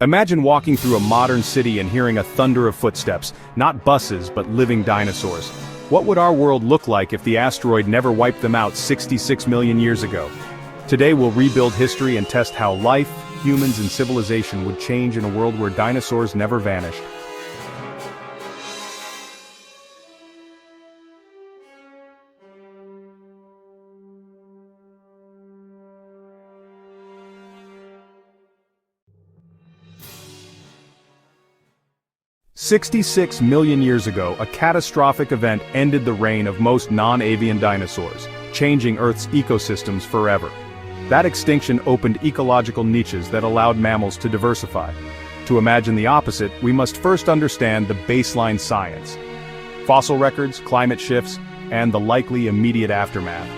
Imagine walking through a modern city and hearing a thunder of footsteps, not buses but living dinosaurs. What would our world look like if the asteroid never wiped them out 66 million years ago? Today we'll rebuild history and test how life, humans and civilization would change in a world where dinosaurs never vanished. "66 million years ago, a catastrophic event ended the reign of most non-avian dinosaurs, changing Earth's ecosystems forever. That extinction opened ecological niches that allowed mammals to diversify. To imagine the opposite, we must first understand the baseline science: fossil records, climate shifts, and the likely immediate aftermath.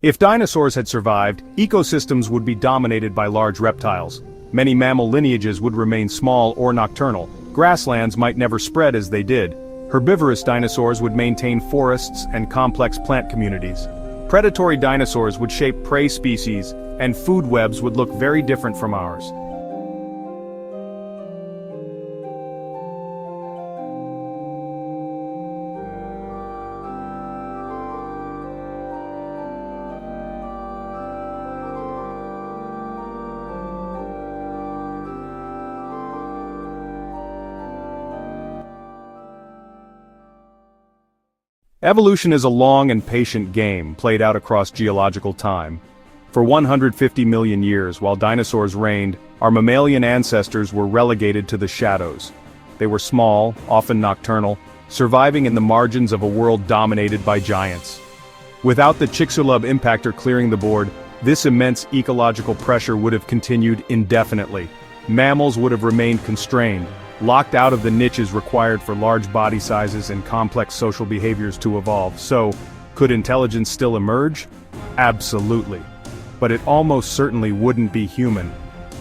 If dinosaurs had survived, ecosystems would be dominated by large reptiles. Many mammal lineages would remain small or nocturnal. Grasslands might never spread as they did. Herbivorous dinosaurs would maintain forests and complex plant communities. Predatory dinosaurs would shape prey species, and food webs would look very different from ours. Evolution is a long and patient game played out across geological time. For 150 million years, while dinosaurs reigned, our mammalian ancestors were relegated to the shadows. They were small, often nocturnal, surviving in the margins of a world dominated by giants. Without the Chicxulub impactor clearing the board, this immense ecological pressure would have continued indefinitely. Mammals would have remained constrained, locked out of the niches required for large body sizes and complex social behaviors to evolve. So, could intelligence still emerge? Absolutely. But it almost certainly wouldn't be human.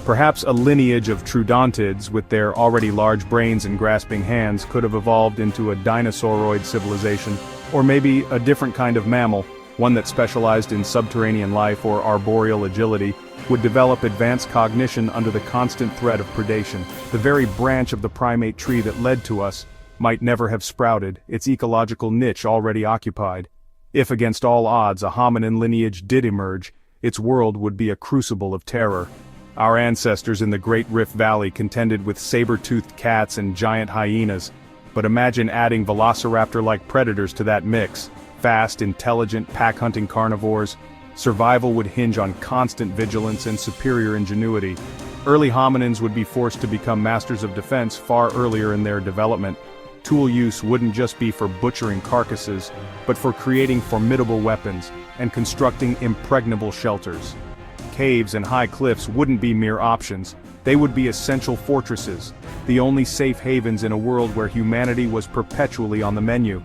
Perhaps a lineage of troodontids with their already large brains and grasping hands could have evolved into a dinosauroid civilization, or maybe a different kind of mammal, one that specialized in subterranean life or arboreal agility, would develop advanced cognition under the constant threat of predation. The very branch of the primate tree that led to us might never have sprouted, its ecological niche already occupied. If against all odds a hominin lineage did emerge, its world would be a crucible of terror. Our ancestors in the Great Rift Valley contended with saber-toothed cats and giant hyenas, but imagine adding velociraptor-like predators to that mix. Fast, intelligent, pack-hunting carnivores. Survival would hinge on constant vigilance and superior ingenuity. Early hominins would be forced to become masters of defense far earlier in their development. Tool use wouldn't just be for butchering carcasses, but for creating formidable weapons and constructing impregnable shelters. Caves and high cliffs wouldn't be mere options. They would be essential fortresses, the only safe havens in a world where humanity was perpetually on the menu.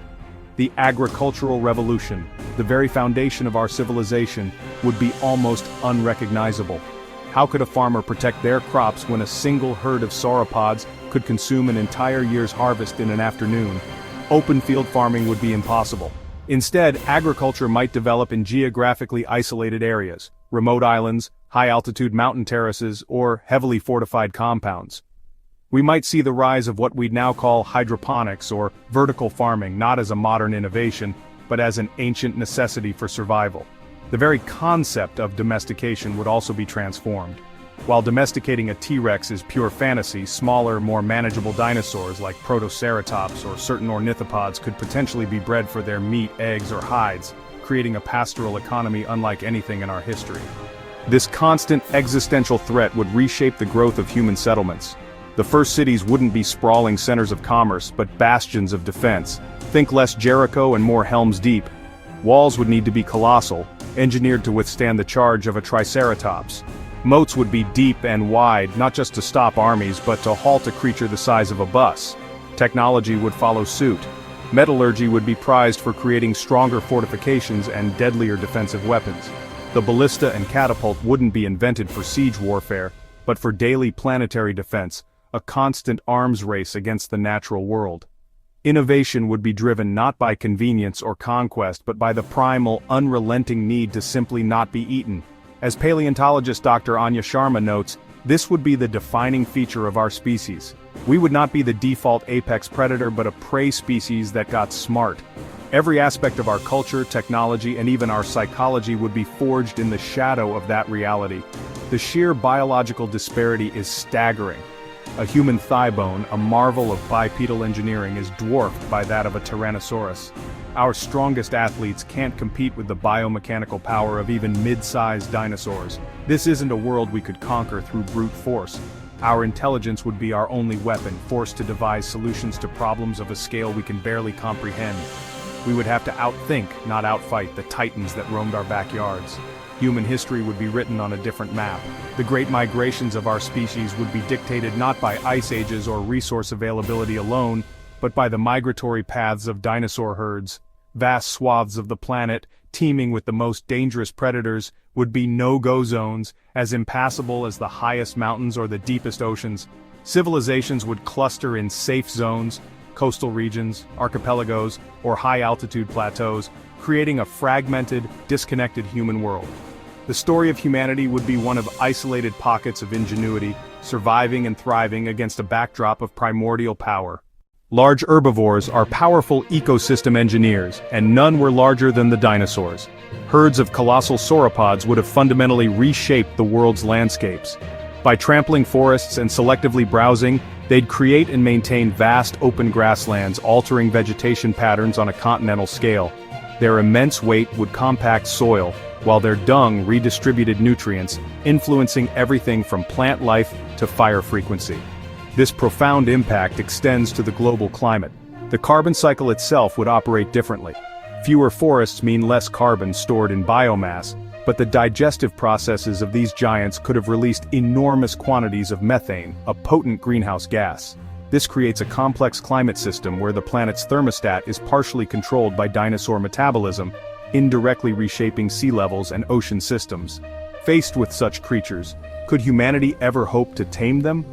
The agricultural revolution, the very foundation of our civilization, would be almost unrecognizable. How could a farmer protect their crops when a single herd of sauropods could consume an entire year's harvest in an afternoon? Open field farming would be impossible. Instead, agriculture might develop in geographically isolated areas, remote islands, high-altitude mountain terraces, or heavily fortified compounds. We might see the rise of what we'd now call hydroponics or vertical farming, not as a modern innovation, but as an ancient necessity for survival. The very concept of domestication would also be transformed. While domesticating a T-Rex is pure fantasy, smaller, more manageable dinosaurs like Protoceratops or certain ornithopods could potentially be bred for their meat, eggs, or hides, creating a pastoral economy unlike anything in our history. This constant existential threat would reshape the growth of human settlements. The first cities wouldn't be sprawling centers of commerce, but bastions of defense. Think less Jericho and more Helm's Deep. Walls would need to be colossal, engineered to withstand the charge of a Triceratops. Moats would be deep and wide, not just to stop armies, but to halt a creature the size of a bus. Technology would follow suit. Metallurgy would be prized for creating stronger fortifications and deadlier defensive weapons. The ballista and catapult wouldn't be invented for siege warfare, but for daily planetary defense, a constant arms race against the natural world. Innovation would be driven not by convenience or conquest but by the primal, unrelenting need to simply not be eaten. As paleontologist Dr. Anya Sharma notes, this would be the defining feature of our species. We would not be the default apex predator but a prey species that got smart. Every aspect of our culture, technology, and even our psychology would be forged in the shadow of that reality. The sheer biological disparity is staggering. A human thigh bone, a marvel of bipedal engineering, is dwarfed by that of a Tyrannosaurus. Our strongest athletes can't compete with the biomechanical power of even mid-sized dinosaurs. This isn't a world we could conquer through brute force. Our intelligence would be our only weapon, forced to devise solutions to problems of a scale we can barely comprehend. We would have to outthink, not outfight, the titans that roamed our backyards. Human history would be written on a different map. The great migrations of our species would be dictated not by ice ages or resource availability alone, but by the migratory paths of dinosaur herds. Vast swaths of the planet, teeming with the most dangerous predators, would be no-go zones, as impassable as the highest mountains or the deepest oceans. Civilizations would cluster in safe zones, coastal regions, archipelagos, or high-altitude plateaus, creating a fragmented, disconnected human world. The story of humanity would be one of isolated pockets of ingenuity, surviving and thriving against a backdrop of primordial power. Large herbivores are powerful ecosystem engineers, and none were larger than the dinosaurs. Herds of colossal sauropods would have fundamentally reshaped the world's landscapes. By trampling forests and selectively browsing, they'd create and maintain vast open grasslands, altering vegetation patterns on a continental scale. Their immense weight would compact soil, while their dung redistributed nutrients, influencing everything from plant life to fire frequency. This profound impact extends to the global climate. The carbon cycle itself would operate differently. Fewer forests mean less carbon stored in biomass, but the digestive processes of these giants could have released enormous quantities of methane, a potent greenhouse gas. This creates a complex climate system where the planet's thermostat is partially controlled by dinosaur metabolism, indirectly reshaping sea levels and ocean systems. Faced with such creatures, could humanity ever hope to tame them?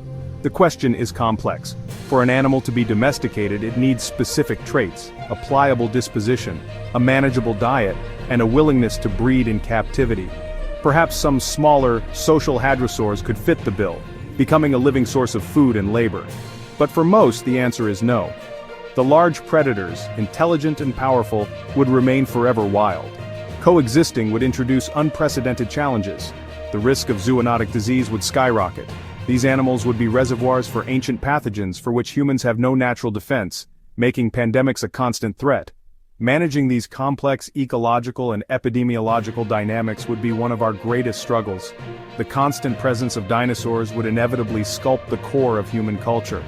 The question is complex. For an animal to be domesticated, it needs specific traits, a pliable disposition, a manageable diet, and a willingness to breed in captivity. Perhaps some smaller, social hadrosaurs could fit the bill, becoming a living source of food and labor. But for most, the answer is no. The large predators, intelligent and powerful, would remain forever wild. Coexisting would introduce unprecedented challenges. The risk of zoonotic disease would skyrocket. These animals would be reservoirs for ancient pathogens for which humans have no natural defense, making pandemics a constant threat. Managing these complex ecological and epidemiological dynamics would be one of our greatest struggles. The constant presence of dinosaurs would inevitably sculpt the core of human culture.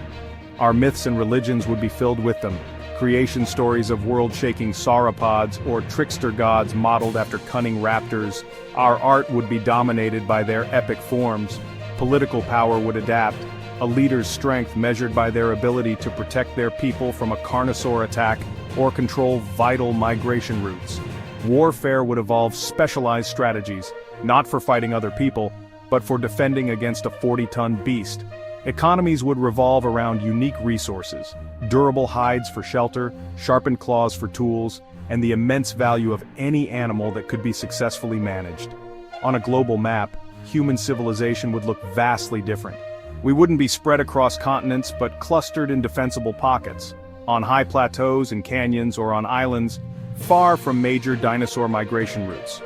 Our myths and religions would be filled with them. Creation stories of world-shaking sauropods or trickster gods modeled after cunning raptors. Our art would be dominated by their epic forms. Political power would adapt, a leader's strength measured by their ability to protect their people from a carnosaur attack or control vital migration routes. Warfare would evolve specialized strategies, not for fighting other people, but for defending against a 40-ton beast. Economies would revolve around unique resources, durable hides for shelter, sharpened claws for tools, and the immense value of any animal that could be successfully managed. On a global map, human civilization would look vastly different. We wouldn't be spread across continents but clustered in defensible pockets, on high plateaus and canyons or on islands, far from major dinosaur migration routes.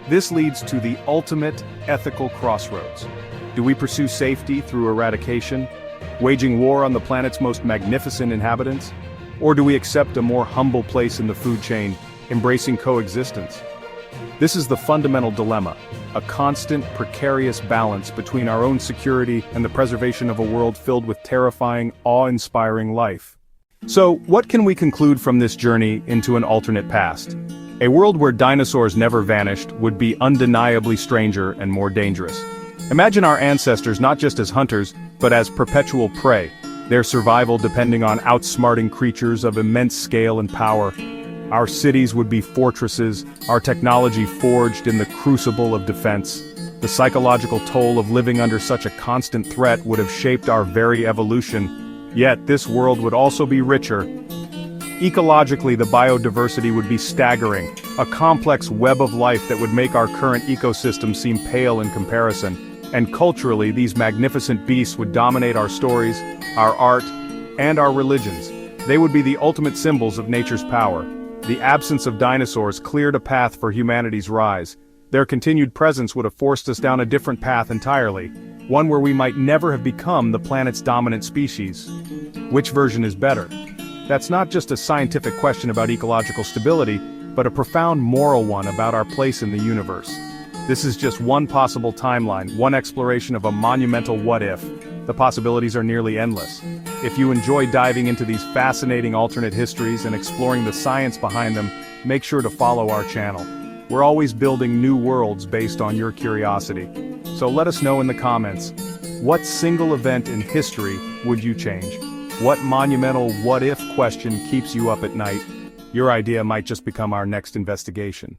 This leads to the ultimate ethical crossroads. Do we pursue safety through eradication, waging war on the planet's most magnificent inhabitants? Or do we accept a more humble place in the food chain, embracing coexistence? This is the fundamental dilemma, a constant, precarious balance between our own security and the preservation of a world filled with terrifying, awe-inspiring life. So, what can we conclude from this journey into an alternate past? A world where dinosaurs never vanished would be undeniably stranger and more dangerous. Imagine our ancestors not just as hunters, but as perpetual prey, their survival depending on outsmarting creatures of immense scale and power. Our cities would be fortresses, our technology forged in the crucible of defense. The psychological toll of living under such a constant threat would have shaped our very evolution. Yet this world would also be richer. Ecologically, the biodiversity would be staggering, a complex web of life that would make our current ecosystem seem pale in comparison. And culturally, these magnificent beasts would dominate our stories, our art, and our religions. They would be the ultimate symbols of nature's power. The absence of dinosaurs cleared a path for humanity's rise. Their continued presence would have forced us down a different path entirely, one where we might never have become the planet's dominant species. Which version is better? That's not just a scientific question about ecological stability, but a profound moral one about our place in the universe. This is just one possible timeline, one exploration of a monumental what-if. The possibilities are nearly endless. If you enjoy diving into these fascinating alternate histories and exploring the science behind them, make sure to follow our channel. We're always building new worlds based on your curiosity. So let us know in the comments, what single event in history would you change? What monumental what-if question keeps you up at night? Your idea might just become our next investigation.